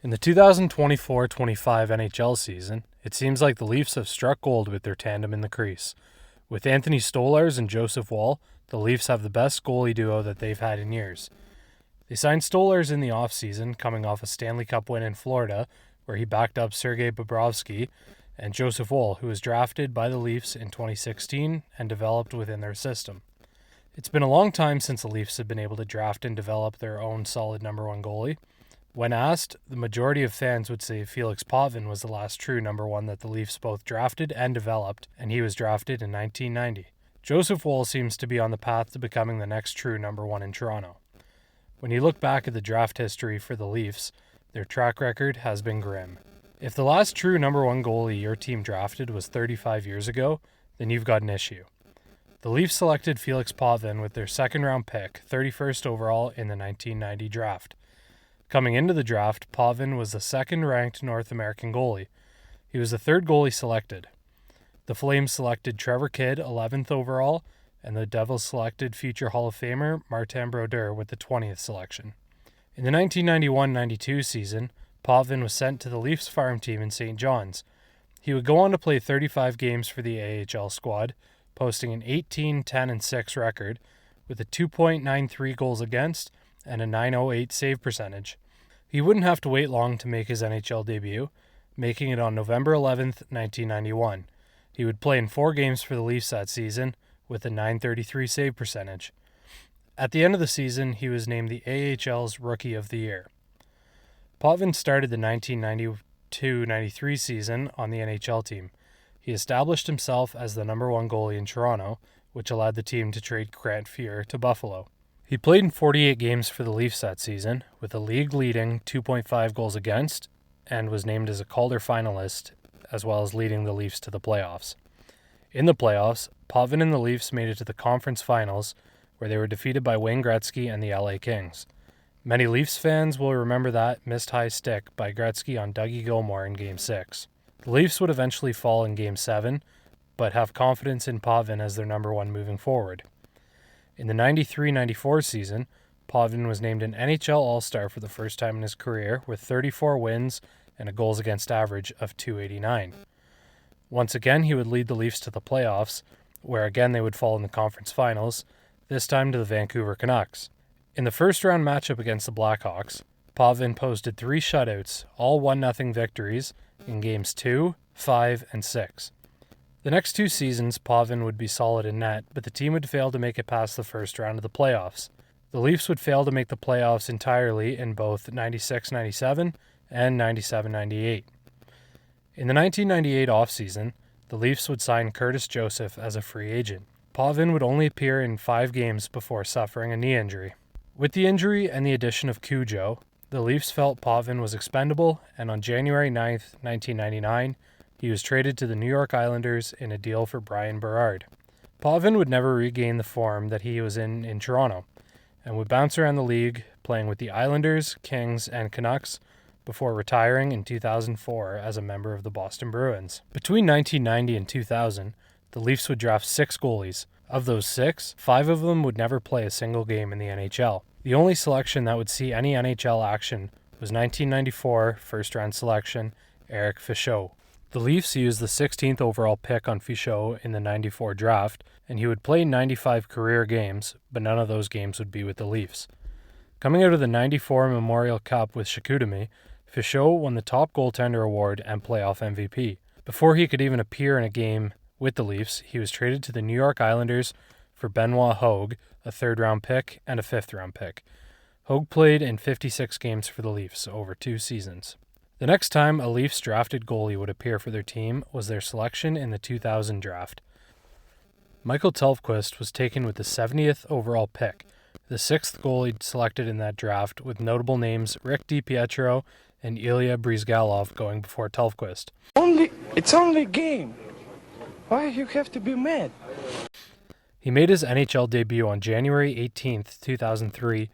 In the 2024-25 NHL season, it seems like the Leafs have struck gold with their tandem in the crease. With Anthony Stolarz and Joseph Woll, the Leafs have the best goalie duo that they've had in years. They signed Stolarz in the offseason, coming off a Stanley Cup win in Florida, where he backed up Sergei Bobrovsky, and Joseph Woll, who was drafted by the Leafs in 2016 and developed within their system. It's been a long time since the Leafs have been able to draft and develop their own solid number one goalie. When asked, the majority of fans would say Felix Potvin was the last true number one that the Leafs both drafted and developed, and he was drafted in 1990. Joseph Woll seems to be on the path to becoming the next true number one in Toronto. When you look back at the draft history for the Leafs, their track record has been grim. If the last true number one goalie your team drafted was 35 years ago, then you've got an issue. The Leafs selected Felix Potvin with their second-round pick, 31st overall in the 1990 draft. Coming into the draft, Potvin was the second-ranked North American goalie. He was the third goalie selected. The Flames selected Trevor Kidd, 11th overall, and the Devils selected future Hall of Famer Martin Brodeur with the 20th selection. In the 1991-92 season, Potvin was sent to the Leafs farm team in St. John's. He would go on to play 35 games for the AHL squad, posting an 18-10-6 record with a 2.93 goals against and a .908 save percentage. He wouldn't have to wait long to make his NHL debut, making it on November 11th, 1991. He would play in 4 games for the Leafs that season with a .933 save percentage. At the end of the season, he was named the AHL's Rookie of the Year. Potvin started the 1992-93 season on the NHL team. He established himself as the number one goalie in Toronto, which allowed the team to trade Grant Fuhr to Buffalo. He played in 48 games for the Leafs that season, with a league-leading 2.5 goals against, and was named as a Calder finalist, as well as leading the Leafs to the playoffs. In the playoffs, Potvin and the Leafs made it to the conference finals, where they were defeated by Wayne Gretzky and the LA Kings. Many Leafs fans will remember that missed high stick by Gretzky on Dougie Gilmour in Game 6. The Leafs would eventually fall in Game 7, but have confidence in Potvin as their number one moving forward. In the 93-94 season, Potvin was named an NHL All-Star for the first time in his career with 34 wins and a goals against average of .289. Once again, he would lead the Leafs to the playoffs, where again they would fall in the conference finals, this time to the Vancouver Canucks. In the first-round matchup against the Blackhawks, Potvin posted 3 shutouts, all 1-0 victories, in Games 2, 5, and 6. The next 2 seasons, Potvin would be solid in net, but the team would fail to make it past the first round of the playoffs. The Leafs would fail to make the playoffs entirely in both 96-97 and 97-98. In the 1998 offseason, the Leafs would sign Curtis Joseph as a free agent. Potvin would only appear in 5 games before suffering a knee injury. With the injury and the addition of Cujo, the Leafs felt Potvin was expendable, and on January 9, 1999, he was traded to the New York Islanders in a deal for Brian Berard. Potvin would never regain the form that he was in Toronto, and would bounce around the league, playing with the Islanders, Kings, and Canucks, before retiring in 2004 as a member of the Boston Bruins. Between 1990 and 2000, the Leafs would draft 6 goalies. Of those 6, 5 of them would never play a single game in the NHL. The only selection that would see any NHL action was 1994 first-round selection Eric Fichaud. The Leafs used the 16th overall pick on Fichaud in the 94 draft, and he would play 95 career games, but none of those games would be with the Leafs. Coming out of the 94 Memorial Cup with Chicoutimi, Fichaud won the top goaltender award and playoff MVP. Before he could even appear in a game with the Leafs, he was traded to the New York Islanders for Benoit Hogue, a third-round pick and a fifth-round pick. Hogue played in 56 games for the Leafs over 2 seasons. The next time a Leafs drafted goalie would appear for their team was their selection in the 2000 draft. Michael Tellefquist was taken with the 70th overall pick, the 6th goalie selected in that draft, with notable names Rick DiPietro and Ilya Bryzgalov going before Tellefquist. It's only a game. Why you have to be mad? He made his NHL debut on January 18, 2003,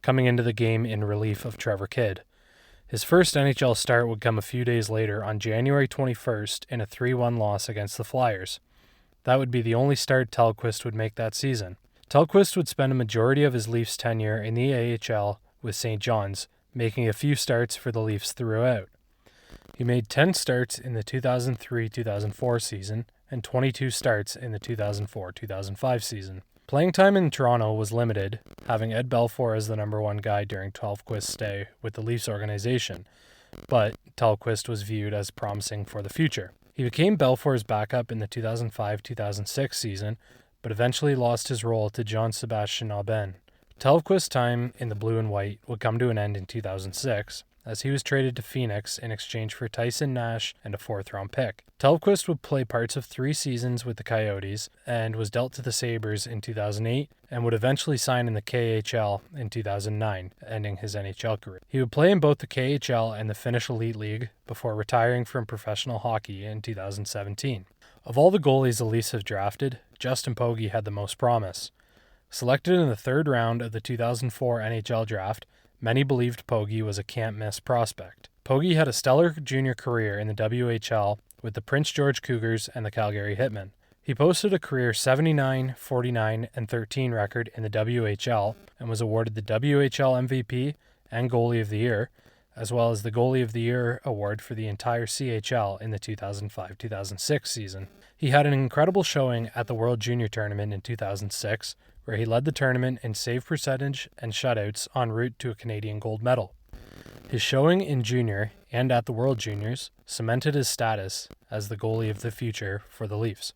coming into the game in relief of Trevor Kidd. His first NHL start would come a few days later on January 21st in a 3-1 loss against the Flyers. That would be the only start Tellefquist would make that season. Tellefquist would spend a majority of his Leafs tenure in the AHL with St. John's, making a few starts for the Leafs throughout. He made 10 starts in the 2003-2004 season and 22 starts in the 2004-2005 season. Playing time in Toronto was limited, having Ed Belfour as the number one guy during Tellefquist's stay with the Leafs organization, but Tellefquist was viewed as promising for the future. He became Belfour's backup in the 2005-2006 season, but eventually lost his role to Jean-Sébastien Aubin. Tellefquist's time in the blue and white would come to an end in 2006, as he was traded to Phoenix in exchange for Tyson Nash and a 4th-round pick. Tellefquist would play parts of 3 seasons with the Coyotes and was dealt to the Sabres in 2008 and would eventually sign in the KHL in 2009, ending his NHL career. He would play in both the KHL and the Finnish Elite League before retiring from professional hockey in 2017. Of all the goalies the Leafs have drafted, Justin Pogge had the most promise. Selected in the 3rd round of the 2004 NHL draft, many believed Pogge was a can't-miss prospect. Pogge had a stellar junior career in the WHL with the Prince George Cougars and the Calgary Hitmen. He posted a career 79, 49, and 13 record in the WHL and was awarded the WHL MVP and Goalie of the Year, as well as the Goalie of the Year award for the entire CHL in the 2005-2006 season. He had an incredible showing at the World Junior Tournament in 2006, where he led the tournament in save percentage and shutouts en route to a Canadian gold medal. His showing in junior and at the World Juniors cemented his status as the goalie of the future for the Leafs.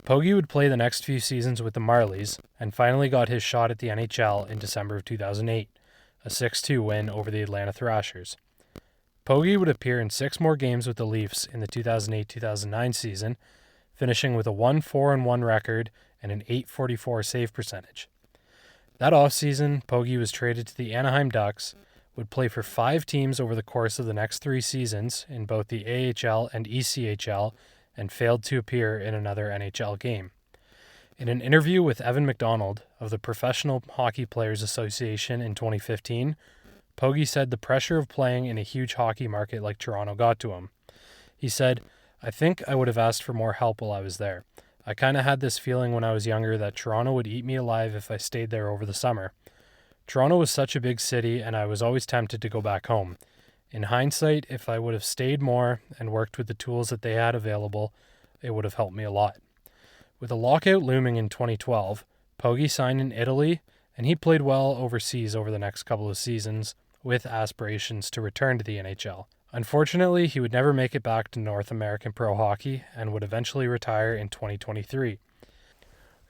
Pogge would play the next few seasons with the Marlies and finally got his shot at the NHL in December of 2008, a 6-2 win over the Atlanta Thrashers. Pogge would appear in 6 more games with the Leafs in the 2008-2009 season, finishing with a 1-4-1 record and an .844 save percentage. That offseason, Pogge was traded to the Anaheim Ducks, would play for 5 teams over the course of the next 3 seasons in both the AHL and ECHL, and failed to appear in another NHL game. In an interview with Evan McDonald of the Professional Hockey Players Association in 2015, Pogge said the pressure of playing in a huge hockey market like Toronto got to him. He said, "I think I would have asked for more help while I was there. I kind of had this feeling when I was younger that Toronto would eat me alive if I stayed there over the summer. Toronto was such a big city and I was always tempted to go back home. In hindsight, if I would have stayed more and worked with the tools that they had available, it would have helped me a lot." With a lockout looming in 2012, Pogge signed in Italy and he played well overseas over the next couple of seasons with aspirations to return to the NHL. Unfortunately, he would never make it back to North American pro hockey and would eventually retire in 2023.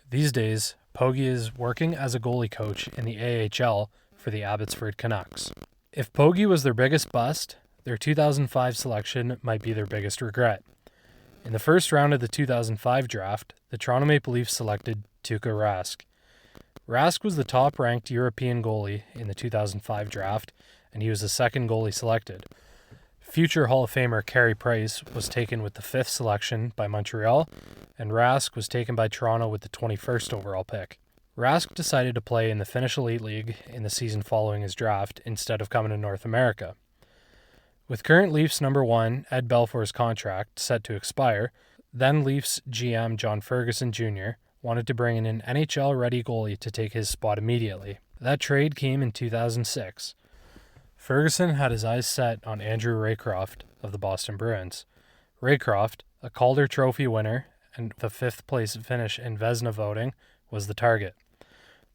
These days, Pogge is working as a goalie coach in the AHL for the Abbotsford Canucks. If Pogge was their biggest bust, their 2005 selection might be their biggest regret. In the first round of the 2005 draft, the Toronto Maple Leafs selected Tuukka Rask. Rask was the top-ranked European goalie in the 2005 draft, and he was the second goalie selected. Future Hall of Famer Carey Price was taken with the 5th selection by Montreal, and Rask was taken by Toronto with the 21st overall pick. Rask decided to play in the Finnish Elite League in the season following his draft instead of coming to North America. With current Leafs number 1 Ed Belfour's contract set to expire, then Leafs GM John Ferguson Jr. wanted to bring in an NHL-ready goalie to take his spot immediately. That trade came in 2006. Ferguson had his eyes set on Andrew Raycroft of the Boston Bruins. Raycroft, a Calder Trophy winner and the 5th place finish in Vezina voting, was the target.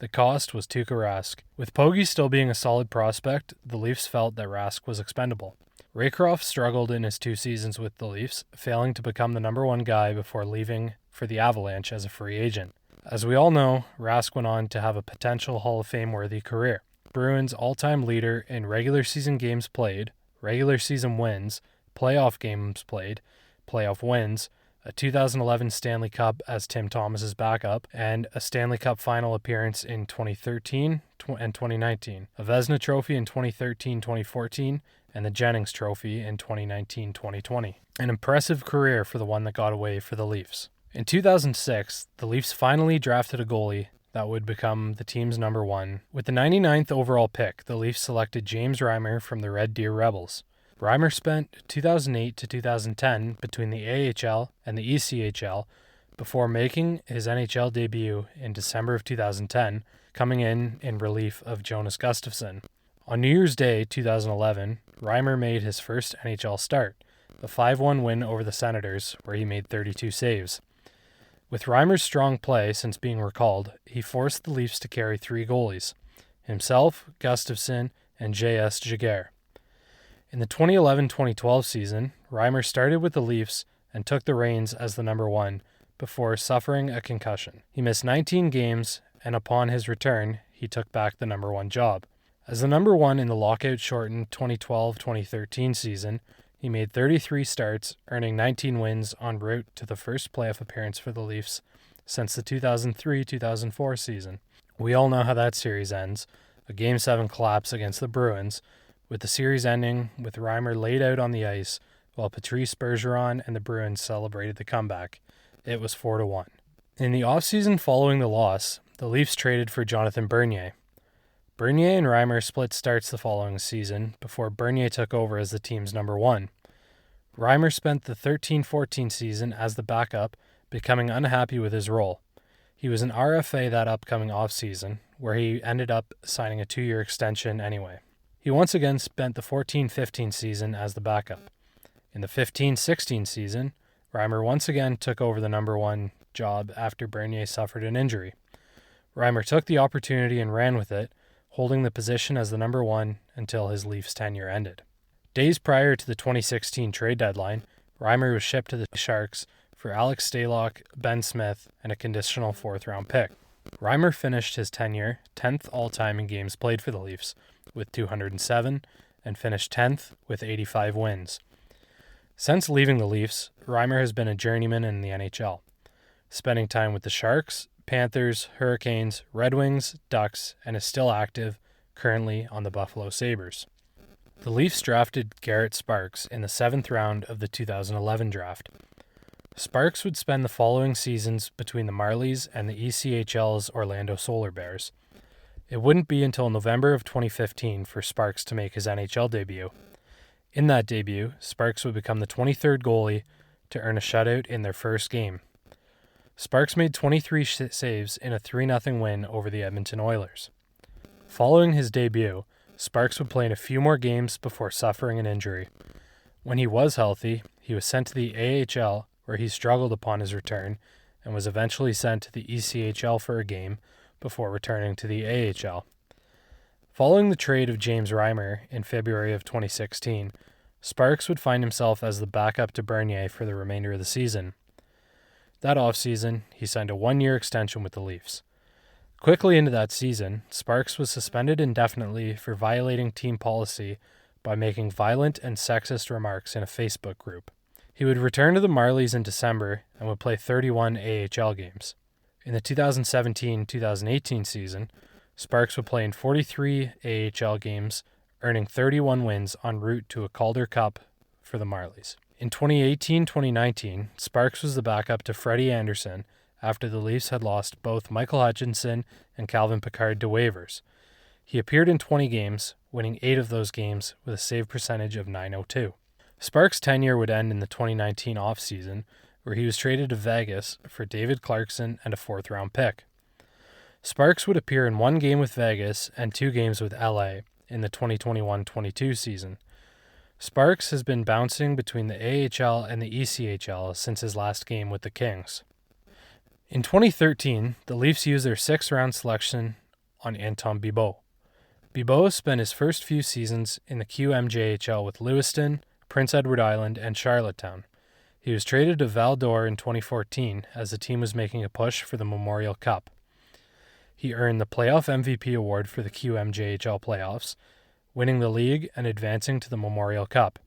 The cost was Tuukka Rask. With Pogge still being a solid prospect, the Leafs felt that Rask was expendable. Raycroft struggled in his 2 seasons with the Leafs, failing to become the number 1 guy before leaving for the Avalanche as a free agent. As we all know, Rask went on to have a potential Hall of Fame-worthy career. Bruins all-time leader in regular season games played, regular season wins, playoff games played, playoff wins, a 2011 Stanley Cup as Tim Thomas's backup, and a Stanley Cup final appearance in 2013 and 2019, a Vezina Trophy in 2013-2014, and the Jennings Trophy in 2019-2020. An impressive career for the one that got away for the Leafs. In 2006, the Leafs finally drafted a goalie that would become the team's number 1. With the 99th overall pick, the Leafs selected James Reimer from the Red Deer Rebels. Reimer spent 2008 to 2010 between the AHL and the ECHL before making his NHL debut in December of 2010, coming in relief of Jonas Gustafsson. On New Year's Day 2011, Reimer made his first NHL start, the 5-1 win over the Senators, where he made 32 saves. With Reimer's strong play since being recalled, he forced the Leafs to carry 3 goalies, himself, Gustafsson, and J.S. Jaguar. In the 2011-2012 season, Reimer started with the Leafs and took the reins as the number 1 before suffering a concussion. He missed 19 games, and upon his return, he took back the number 1 job. As the number 1 in the lockout-shortened 2012-2013 season, he made 33 starts, earning 19 wins en route to the first playoff appearance for the Leafs since the 2003-2004 season. We all know how that series ends, a Game 7 collapse against the Bruins, with the series ending with Reimer laid out on the ice while Patrice Bergeron and the Bruins celebrated the comeback. It was 4-1. In the offseason following the loss, the Leafs traded for Jonathan Bernier. Bernier and Reimer split starts the following season before Bernier took over as the team's number 1. Reimer spent the 13-14 season as the backup, becoming unhappy with his role. He was an RFA that upcoming offseason, where he ended up signing a 2-year extension anyway. He once again spent the 14-15 season as the backup. In the 15-16 season, Reimer once again took over the number 1 job after Bernier suffered an injury. Reimer took the opportunity and ran with it, holding the position as the number 1 until his Leafs tenure ended. Days prior to the 2016 trade deadline, Reimer was shipped to the Sharks for Alex Stalock, Ben Smith, and a conditional 4th-round pick. Reimer finished his tenure 10th all-time in games played for the Leafs with 207 and finished 10th with 85 wins. Since leaving the Leafs, Reimer has been a journeyman in the NHL, spending time with the Sharks, Panthers, Hurricanes, Red Wings, Ducks, and is still active, currently on the Buffalo Sabres. The Leafs drafted Garrett Sparks in the 7th round of the 2011 draft. Sparks would spend the following seasons between the Marlies and the ECHL's Orlando Solar Bears. It wouldn't be until November of 2015 for Sparks to make his NHL debut. In that debut, Sparks would become the 23rd goalie to earn a shutout in their first game. Sparks made 23 saves in a 3-0 win over the Edmonton Oilers. Following his debut, Sparks would play in a few more games before suffering an injury. When he was healthy, he was sent to the AHL, where he struggled upon his return, and was eventually sent to the ECHL for a game before returning to the AHL. Following the trade of James Reimer in February of 2016, Sparks would find himself as the backup to Bernier for the remainder of the season. That offseason, he signed a 1-year extension with the Leafs. Quickly into that season, Sparks was suspended indefinitely for violating team policy by making violent and sexist remarks in a Facebook group. He would return to the Marlies in December and would play 31 AHL games. In the 2017-2018 season, Sparks would play in 43 AHL games, earning 31 wins en route to a Calder Cup for the Marlies. In 2018-2019, Sparks was the backup to Freddie Anderson after the Leafs had lost both Michael Hutchinson and Calvin Pickard to waivers. He appeared in 20 games, winning 8 of those games with a save percentage of .902. Sparks' tenure would end in the 2019 offseason, where he was traded to Vegas for David Clarkson and a 4th-round pick. Sparks would appear in 1 game with Vegas and 2 games with LA in the 2021-22 season. Sparks has been bouncing between the AHL and the ECHL since his last game with the Kings. In 2013, the Leafs used their 6th-round selection on Anton Bibeau. Bibeau spent his first few seasons in the QMJHL with Lewiston, Prince Edward Island, and Charlottetown. He was traded to Val d'Or in 2014 as the team was making a push for the Memorial Cup. He earned the Playoff MVP award for the QMJHL playoffs, winning the league and advancing to the Memorial Cup.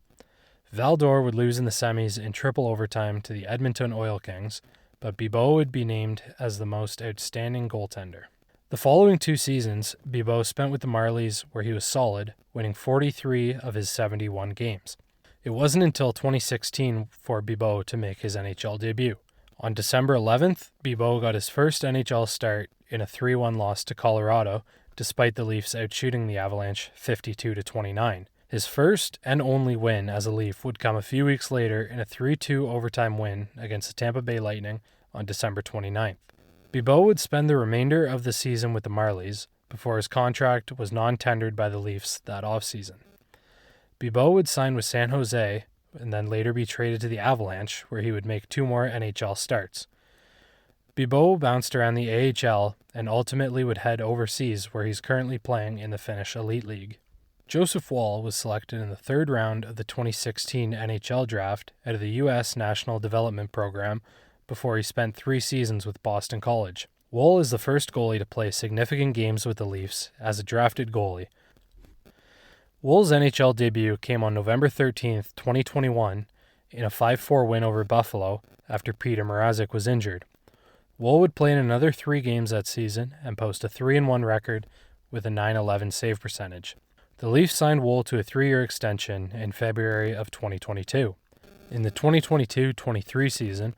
Val d'Or would lose in the semis in triple overtime to the Edmonton Oil Kings, but Bibeau would be named as the most outstanding goaltender. The following 2 seasons, Bibeau spent with the Marlies, where he was solid, winning 43 of his 71 games. It wasn't until 2016 for Bibeau to make his NHL debut. On December 11th, Bibeau got his first NHL start in a 3-1 loss to Colorado, despite the Leafs outshooting the Avalanche 52-29. His first and only win as a Leaf would come a few weeks later in a 3-2 overtime win against the Tampa Bay Lightning on December 29th. Bibeau would spend the remainder of the season with the Marlies, before his contract was non-tendered by the Leafs that offseason. Bibeau would sign with San Jose and then later be traded to the Avalanche, where he would make 2 more NHL starts. Bibeau bounced around the AHL and ultimately would head overseas, where he's currently playing in the Finnish Elite League. Joseph Woll was selected in the 3rd round of the 2016 NHL draft out of the U.S. National Development Program before he spent 3 seasons with Boston College. Woll is the first goalie to play significant games with the Leafs as a drafted goalie. Woll's NHL debut came on November 13, 2021, in a 5-4 win over Buffalo after Peter Mrazek was injured. Woll would play in another 3 games that season and post a 3-1 record with a .911 save percentage. The Leafs signed Woll to a 3-year extension in February of 2022. In the 2022-23 season,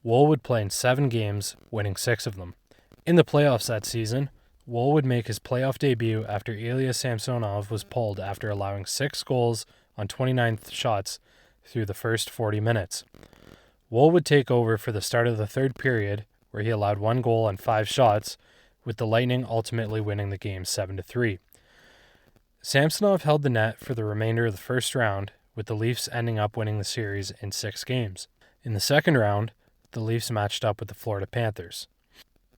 Woll would play in 7 games, winning 6 of them. In the playoffs that season, Woll would make his playoff debut after Ilya Samsonov was pulled after allowing 6 goals on 29 shots through the first 40 minutes. Woll would take over for the start of the 3rd period, where he allowed 1 goal on 5 shots, with the Lightning ultimately winning the game 7-3. Samsonov held the net for the remainder of the first round, with the Leafs ending up winning the series in 6 games. In the second round, the Leafs matched up with the Florida Panthers.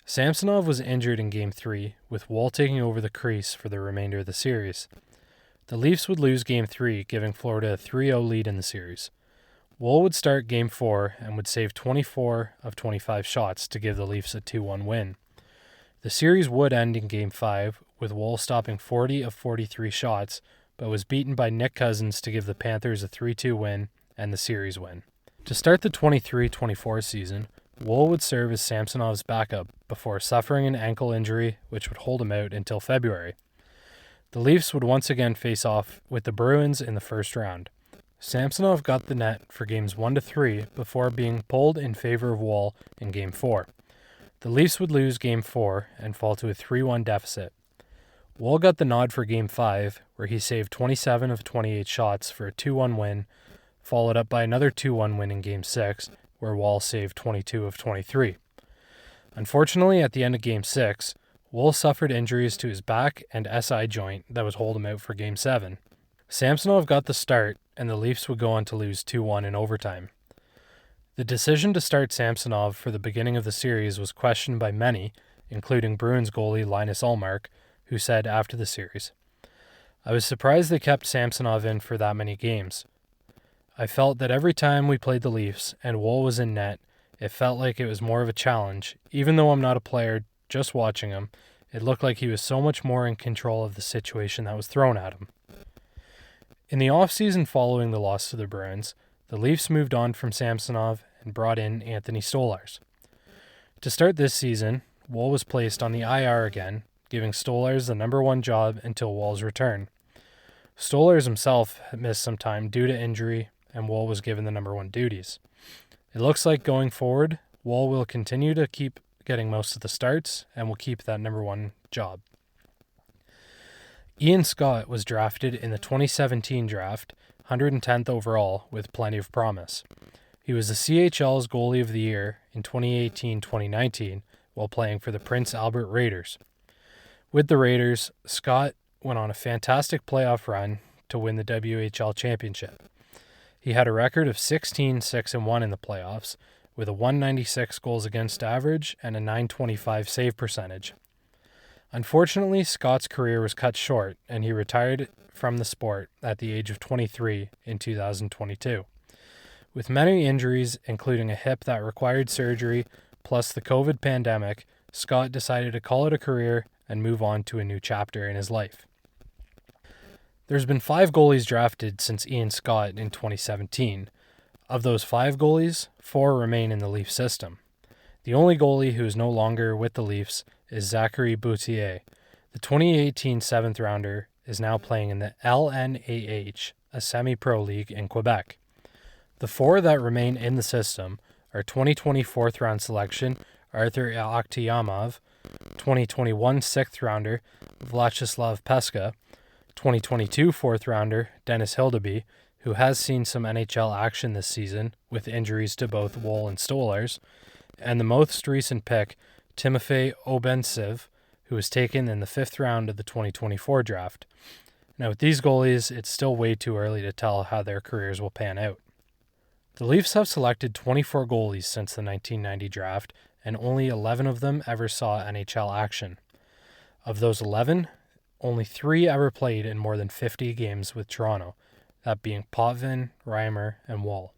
Samsonov was injured in Game 3, with Woll taking over the crease for the remainder of the series. The Leafs would lose Game 3, giving Florida a 3-0 lead in the series. Woll would start Game 4 and would save 24 of 25 shots to give the Leafs a 2-1 win. The series would end in Game 5, with Woll stopping 40 of 43 shots, but was beaten by Nick Cousins to give the Panthers a 3-2 win and the series win. To start the 23-24 season, Woll would serve as Samsonov's backup before suffering an ankle injury which would hold him out until February. The Leafs would once again face off with the Bruins in the first round. Samsonov got the net for games 1-3 before being pulled in favor of Woll in Game 4. The Leafs would lose Game 4 and fall to a 3-1 deficit. Woll got the nod for Game 5, where he saved 27 of 28 shots for a 2-1 win, followed up by another 2-1 win in Game 6, where Woll saved 22 of 23. Unfortunately, at the end of Game 6, Woll suffered injuries to his back and SI joint that would hold him out for Game 7. Samsonov got the start, and the Leafs would go on to lose 2-1 in overtime. The decision to start Samsonov for the beginning of the series was questioned by many, including Bruins goalie Linus Ullmark, who said after the series, "I was surprised they kept Samsonov in for that many games. I felt that every time we played the Leafs and Woll was in net, it felt like it was more of a challenge. Even though I'm not a player, just watching him, it looked like he was so much more in control of the situation that was thrown at him." In the offseason following the loss to the Bruins, the Leafs moved on from Samsonov and brought in Anthony Stolarz. To start this season, Woll was placed on the IR again, giving Stolarz the number 1 job until Woll's return. Stolarz himself had missed some time due to injury, and Woll was given the number 1 duties. It looks like going forward, Woll will continue to keep getting most of the starts and will keep that number 1 job. Ian Scott was drafted in the 2017 draft, 110th overall, with plenty of promise. He was the CHL's Goalie of the Year in 2018-2019 while playing for the Prince Albert Raiders. With the Raiders, Scott went on a fantastic playoff run to win the WHL championship. He had a record of 16-6-1 in the playoffs, with a 196 goals against average and a .925 save percentage. Unfortunately, Scott's career was cut short, and he retired from the sport at the age of 23 in 2022. With many injuries, including a hip that required surgery, plus the COVID pandemic, Scott decided to call it a career and move on to a new chapter in his life. There's been 5 goalies drafted since Ian Scott in 2017. Of those 5 goalies, 4 remain in the Leaf system. The only goalie who is no longer with the Leafs is Zachary Boutier. The 2018 7th rounder is now playing in the LNAH, a semi-pro league in Quebec. The 4 that remain in the system are 2020 4th round selection Arthur Akhtiyamov, 2021 6th rounder Vyacheslav Peska, 2022 4th rounder Dennis Hildeby, who has seen some NHL action this season with injuries to both Woll and Stolarz, and the most recent pick, Timofey Obensev, who was taken in the 5th round of the 2024 draft. Now, with these goalies, it's still way too early to tell how their careers will pan out. The Leafs have selected 24 goalies since the 1990 draft, and only 11 of them ever saw NHL action. Of those 11, only 3 ever played in more than 50 games with Toronto, that being Potvin, Reimer, and Wall.